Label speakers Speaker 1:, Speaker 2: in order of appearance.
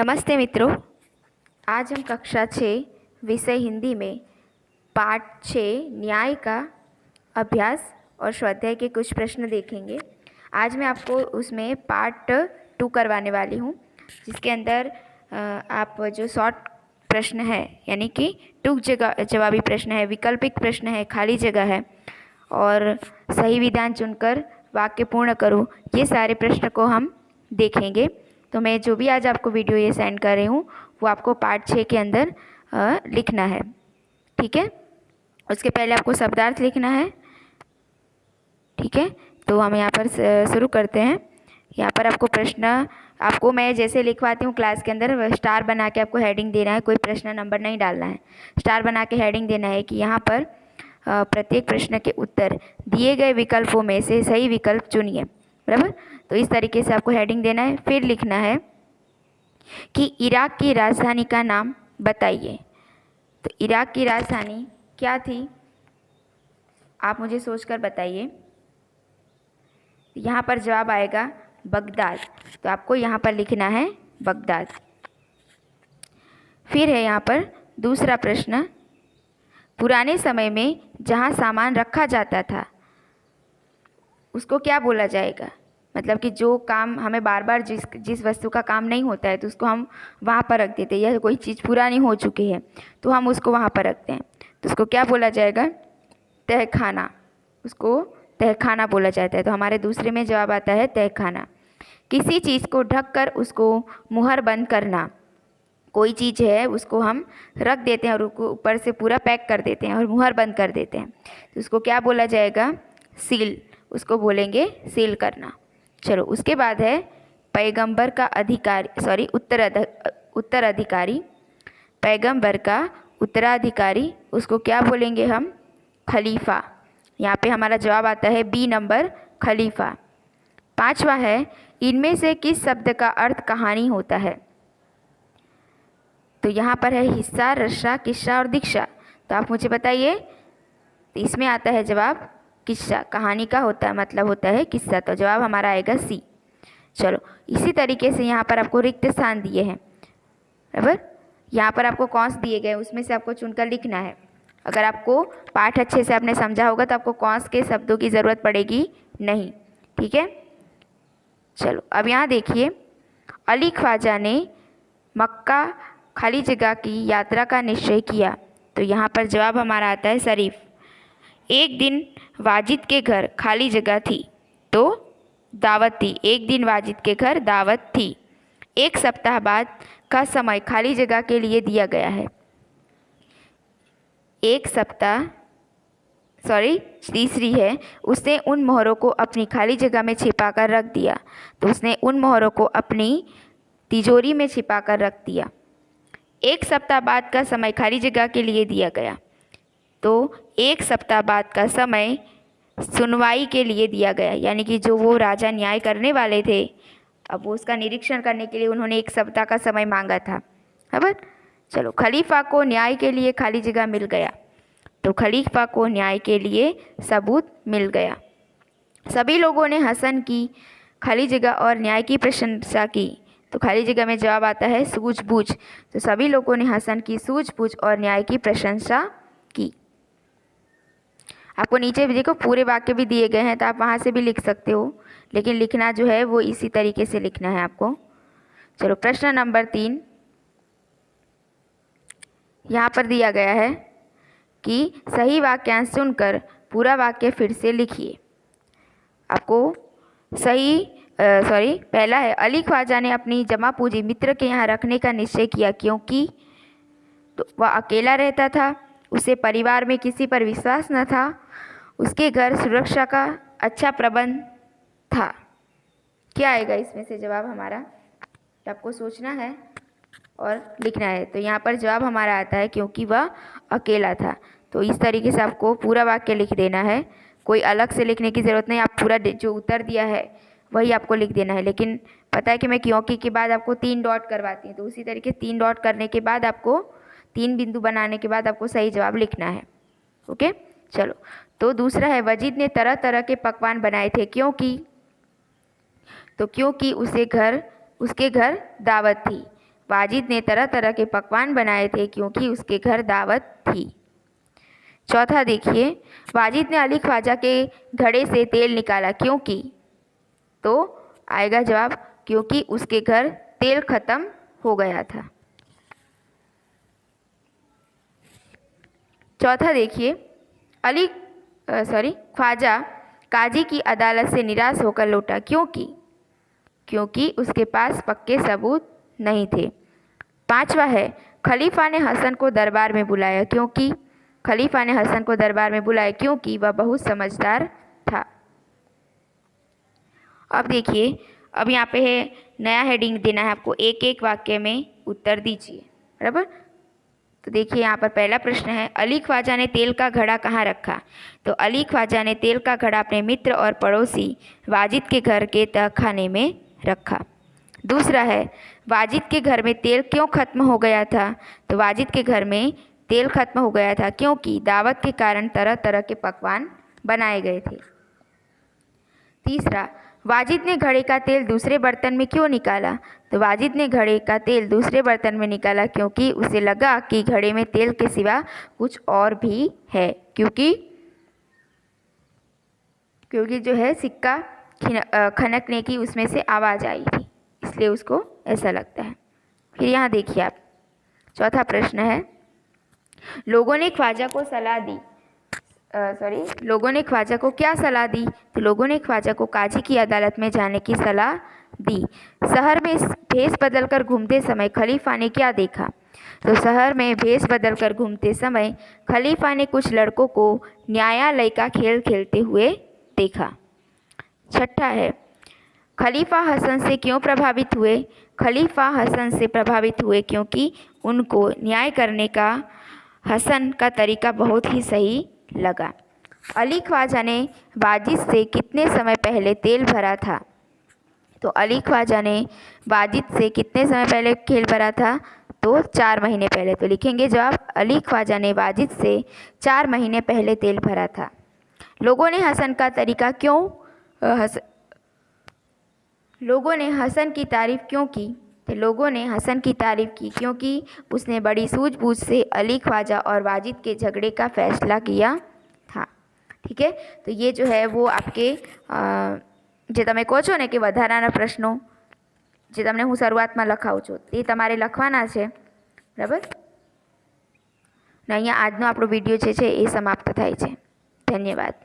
Speaker 1: नमस्ते मित्रों। आज हम कक्षा 6 विषय हिंदी में पाठ 6 न्याय का अभ्यास और स्वाध्याय के कुछ प्रश्न देखेंगे। आज मैं आपको उसमें पार्ट 2 करवाने वाली हूँ, जिसके अंदर आप जो शॉर्ट प्रश्न है यानी कि टूक जवाबी प्रश्न है, वैकल्पिक प्रश्न है, खाली जगह है और सही विधान चुनकर वाक्य पूर्ण करो, ये सारे प्रश्न को हम देखेंगे। तो मैं जो भी आज आपको वीडियो ये सेंड कर रही हूँ वो आपको पार्ट 6 के अंदर लिखना है, ठीक है। उसके पहले आपको शब्दार्थ लिखना है, ठीक है। तो हम यहाँ पर शुरू करते हैं। यहाँ पर आपको प्रश्न आपको मैं जैसे लिखवाती हूँ क्लास के अंदर, स्टार बना के आपको हेडिंग देना है, कोई प्रश्न नंबर नहीं डालना है। स्टार बना के हेडिंग देना है कि यहाँ पर प्रत्येक प्रश्न के उत्तर दिए गए विकल्पों में से सही विकल्प चुनिए, बराबर। तो इस तरीके से आपको हेडिंग देना है। फिर लिखना है कि इराक की राजधानी का नाम बताइए। तो इराक की राजधानी क्या थी, आप मुझे सोचकर बताइए। यहाँ पर जवाब आएगा बगदाद, तो आपको यहाँ पर लिखना है बगदाद। फिर है यहाँ पर दूसरा प्रश्न, पुराने समय में जहाँ सामान रखा जाता था उसको क्या बोला जाएगा। मतलब कि जो काम हमें बार बार जिस वस्तु का काम नहीं होता है तो उसको हम वहाँ पर रख देते हैं, या कोई चीज़ पुरानी हो चुकी है तो हम उसको वहाँ पर रखते हैं, तो उसको क्या बोला जाएगा, तहखाना। उसको तहखाना बोला जाता है। तो हमारे दूसरे में जवाब आता है तहखाना। किसी चीज़ को ढककर उसको मुहर बंद करना। कोई चीज़ है उसको हम रख देते हैं और उसको ऊपर से पूरा पैक कर देते हैं और मुहर बंद कर देते हैं, तो उसको क्या बोला जाएगा, सील। उसको बोलेंगे सील करना। चलो, उसके बाद है पैगंबर का अधिकारी, उत्तराधिकारी। पैगंबर का उत्तराधिकारी उसको क्या बोलेंगे हम, खलीफा। यहाँ पे हमारा जवाब आता है बी नंबर, खलीफा। पांचवा है, इनमें से किस शब्द का अर्थ कहानी होता है। तो यहाँ पर है हिस्सा, रस्सा, किस्सा और दीक्षा। तो आप मुझे बताइए। तो इसमें आता है जवाब किस्सा। कहानी का मतलब होता है किस्सा, तो जवाब हमारा आएगा सी। चलो, इसी तरीके से यहाँ पर आपको रिक्त स्थान दिए हैं, बराबर। यहाँ पर आपको कौंस दिए गए, उसमें से आपको चुनकर लिखना है। अगर आपको पाठ अच्छे से आपने समझा होगा तो आपको कौंस के शब्दों की ज़रूरत पड़ेगी नहीं, ठीक है। चलो, अब यहाँ देखिए, अली ख्वाजा ने मक्का खाली जगह की यात्रा का निश्चय किया। तो यहाँ पर जवाब हमारा आता है शरीफ। एक दिन वाजिद के घर खाली जगह थी तो दावत थी। एक दिन वाजिद के घर दावत थी। एक सप्ताह बाद का समय खाली जगह के लिए दिया गया है। एक सप्ताह, तीसरी है, उसने उन मोहरों को अपनी खाली जगह में छिपा कर रख दिया। तो उसने उन मोहरों को अपनी तिजोरी में छिपा कर रख दिया। एक सप्ताह बाद का समय खाली जगह के लिए दिया गया। तो एक सप्ताह बाद का समय सुनवाई के लिए दिया गया, यानी कि जो वो राजा न्याय करने वाले थे, अब वो उसका निरीक्षण करने के लिए उन्होंने एक सप्ताह का समय मांगा था, बराबर। चलो, खलीफा को न्याय के लिए खाली जगह मिल गया। तो खलीफा को न्याय के लिए सबूत मिल गया। सभी लोगों ने हसन की खाली जगह और न्याय की प्रशंसा की। तो खाली जगह में जवाब आता है सूझबूझ। तो सभी लोगों ने हसन की सूझबूझ और न्याय की प्रशंसा की। आपको नीचे भी देखो पूरे वाक्य भी दिए गए हैं, तो आप वहाँ से भी लिख सकते हो, लेकिन लिखना जो है वो इसी तरीके से लिखना है आपको। चलो, प्रश्न नंबर 3 यहाँ पर दिया गया है कि सही वाक्यांश सुनकर पूरा वाक्य फिर से लिखिए। आपको पहला है, अली ख्वाजा ने अपनी जमा पूंजी मित्र के यहाँ रखने का निश्चय किया क्योंकि तो वह अकेला रहता था, उसे परिवार में किसी पर विश्वास न था, उसके घर सुरक्षा का अच्छा प्रबंध था। क्या आएगा इसमें से जवाब हमारा, तो आपको सोचना है और लिखना है। तो यहाँ पर जवाब हमारा आता है क्योंकि वह अकेला था। तो इस तरीके से आपको पूरा वाक्य लिख देना है, कोई अलग से लिखने की ज़रूरत नहीं। आप पूरा जो उत्तर दिया है वही आपको लिख देना है। लेकिन पता है कि मैं क्योंकि के बाद आपको 3 डॉट करवाती हूँ, तो उसी तरीके 3 डॉट करने के बाद आपको 3 बिंदु बनाने के बाद आपको सही जवाब लिखना है, ओके। चलो, तो दूसरा है, वजीद ने तरह तरह के पकवान बनाए थे क्योंकि उसके घर दावत थी। वाजिद ने तरह तरह के पकवान बनाए थे क्योंकि उसके घर दावत थी। चौथा देखिए, वाजिद ने अली ख्वाजा के घड़े से तेल निकाला क्योंकि, तो आएगा जवाब क्योंकि उसके घर तेल खत्म हो गया था। चौथा देखिए, ख्वाजा काजी की अदालत से निराश होकर लौटा क्योंकि उसके पास पक्के सबूत नहीं थे। पांचवा है, खलीफा ने हसन को दरबार में बुलाया क्योंकि वह बहुत समझदार था। अब देखिए, अब यहाँ पे है नया हेडिंग देना है आपको, एक एक वाक्य में उत्तर दीजिए, बराबर। तो देखिए यहाँ पर पहला प्रश्न है, अली ख्वाजा ने तेल का घड़ा कहाँ रखा? तो अली ख्वाजा ने तेल का घड़ा अपने मित्र और पड़ोसी वाजिद के घर के तहखाने में रखा। दूसरा है, वाजिद के घर में तेल क्यों खत्म हो गया था? तो वाजिद के घर में तेल खत्म हो गया था क्योंकि दावत के कारण तरह तरह के पकवान बनाए गए थे। तीसरा, वाजिद ने घड़े का तेल दूसरे बर्तन में क्यों निकाला? तो वाजिद ने घड़े का तेल दूसरे बर्तन में निकाला क्योंकि उसे लगा कि घड़े में तेल के सिवा कुछ और भी है, क्योंकि जो है सिक्का खनकने की उसमें से आवाज़ आई थी, इसलिए उसको ऐसा लगता है। फिर यहाँ देखिए आप, चौथा प्रश्न है, लोगों ने ख्वाजा को क्या सलाह दी? तो लोगों ने ख्वाजा को काजी की अदालत में जाने की सलाह दी। शहर में भेष बदलकर घूमते समय खलीफा ने क्या देखा? तो शहर में भेष बदलकर घूमते समय खलीफा ने कुछ लड़कों को न्यायालय का खेल खेलते हुए देखा। छठा है, खलीफा हसन से क्यों प्रभावित हुए? खलीफा हसन से प्रभावित हुए क्योंकि उनको न्याय करने का हसन का तरीका बहुत ही सही लगा। अली ख्वाजा ने वाजिद से कितने समय पहले तेल भरा था? तो अली ख्वाजा ने वाजिद से कितने समय पहले तेल भरा था? तो 4 महीने पहले। तो लिखेंगे जवाब, अली ख्वाजा ने वाजिद से 4 महीने पहले तेल भरा था। लोगों ने हसन की तारीफ क्यों की? तो लोगों ने हसन की तारीफ की क्योंकि उसने बड़ी सूझबूझ से अली ख्वाजा और वाजिद के झगड़े का फैसला किया था। ठीक है, तो ये जो है वो आपके જે તમે કહો છો ને કે વધારાના પ્રશ્નો જે તમને હું શરૂઆતમાં લખાવું છું તે તમારે લખવાના છે, બરાબર ને? અહીંયા આજનો આપણો વિડીયો જે છે એ સમાપ્ત થાય છે. ધન્યવાદ.